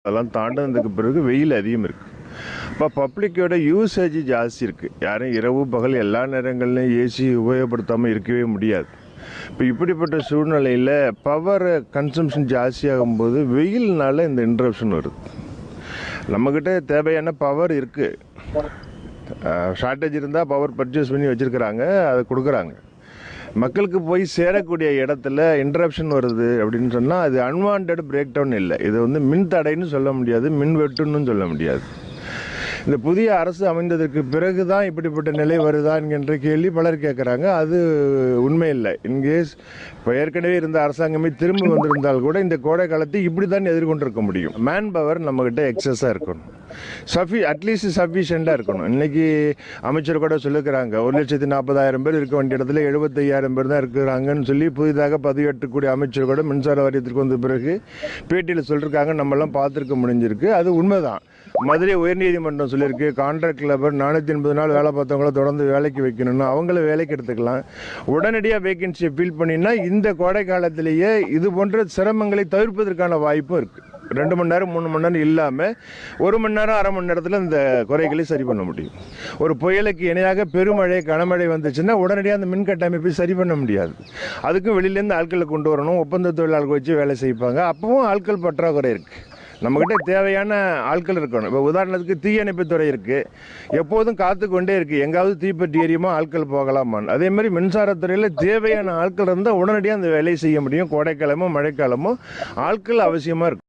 அதெல்லாம் தாண்டினதுக்கு பிறகு வெயில் அதிகம் இருக்குது. இப்போ பப்ளிக்கோட யூசேஜ் ஜாஸ்தி இருக்குது. யாரும் இரவு பகல் எல்லா நேரங்கள்லையும் ஏசி உபயோகப்படுத்தாமல் இருக்கவே முடியாது. இப்போ இப்படிப்பட்ட சூழ்நிலையில் பவர் கன்சம்ஷன் ஜாஸ்தியாகும்போது வெயில்னால இந்த இன்ட்ரப்ஷன் வருது. நம்மக்கிட்ட தேவையான பவர் இருக்குது, ஷார்ட்டேஜ் இருந்தால் பவர் பர்ச்சேஸ் பண்ணி வச்சுருக்கிறாங்க, அதை கொடுக்குறாங்க. மக்களுக்கு போய் சேரக்கூடிய இடத்துல இன்ட்ரப்ஷன் வருது அப்படின்னு சொன்னால் அது அன்வான்ட் பிரேக் டவுன் இல்லை. இது மின் தடைன்னு சொல்ல முடியாது, மின் வெட்டுன்னு சொல்ல முடியாது. இந்த புதிய அரசு அமைந்ததற்கு பிறகு தான் இப்படிப்பட்ட நிலை வருதா என்கின்ற கேள்வி பலர் கேட்குறாங்க. அது உண்மை இல்லை. இன்கேஸ் இப்போ ஏற்கனவே இருந்த அரசாங்கமே திரும்ப வந்திருந்தால் கூட இந்த கோடை காலத்தை இப்படி தான் எதிர்கொண்டிருக்க முடியும். மேன் பவர் நம்மக்கிட்ட எக்ஸஸாக இருக்கணும், அட்லீஸ்ட் சஃபிஷியண்டாக இருக்கணும். இன்றைக்கி அமைச்சர் கூட சொல்லிக்கிறாங்க 1,40,000 பேர் இருக்க வேண்டிய இடத்துல 75,000 பேர் தான் இருக்கிறாங்கன்னு சொல்லி புதிதாக பதவியேற்றக்கூடிய அமைச்சர் கூட மின்சார வாரியத்திற்கு வந்த பிறகு பேட்டியில் சொல்லியிருக்காங்க. நம்மளாம் பார்த்துருக்க முடிஞ்சிருக்கு. அது உண்மைதான். மதுரை உயர்நீதிமன்றம் சொல்லியிருக்கு, கான்ட்ராக்ட் லேபர் 480 நாள் வேலை பார்த்தவங்கள தொடர்ந்து வேலைக்கு வைக்கணும்னு. அவங்கள வேலைக்கு எடுத்துக்கலாம். உடனடியாக வேகன்சியை ஃபில் பண்ணினா இந்த கோடை காலத்திலேயே இது போன்ற சிரமங்களை தவிர்ப்பதற்கான வாய்ப்பும் இருக்குது. 2 மணி நேரம் 3 மணி நேரம் இல்லாமல் 1 மணி நேரம் அரை மணி நேரத்தில் இந்த குறைகளை சரி பண்ண முடியும். ஒரு புயலுக்கு இணையாக பெருமழை கனமழை வந்துச்சுன்னா உடனடியாக அந்த மின் கட்டமைப்பை சரி பண்ண முடியாது. அதுக்கும் வெளியிலேருந்து ஆட்களை கொண்டு வரணும், ஒப்பந்த தொழிலாளர்கள் வச்சு வேலை செய்வாங்க. அப்பவும் ஆட்கள் பற்றாக்குறை இருக்குது. நம்மக்கிட்ட தேவையான ஆட்கள் இருக்கணும். இப்போ உதாரணத்துக்கு தீயணைப்புத்துறை இருக்குது, எப்போதும் காத்து கொண்டே இருக்குது, எங்காவது தீப்பற்றி எரியுமா ஆட்கள் போகலாமான்னு. அதே மாதிரி மின்சாரத்துறையில் தேவையான ஆட்கள் இருந்தால் உடனடியாக அந்த வேலையை செய்ய முடியும். கோடைக்காலமோ மழைக்காலமோ ஆட்கள் அவசியமாக இருக்கும்.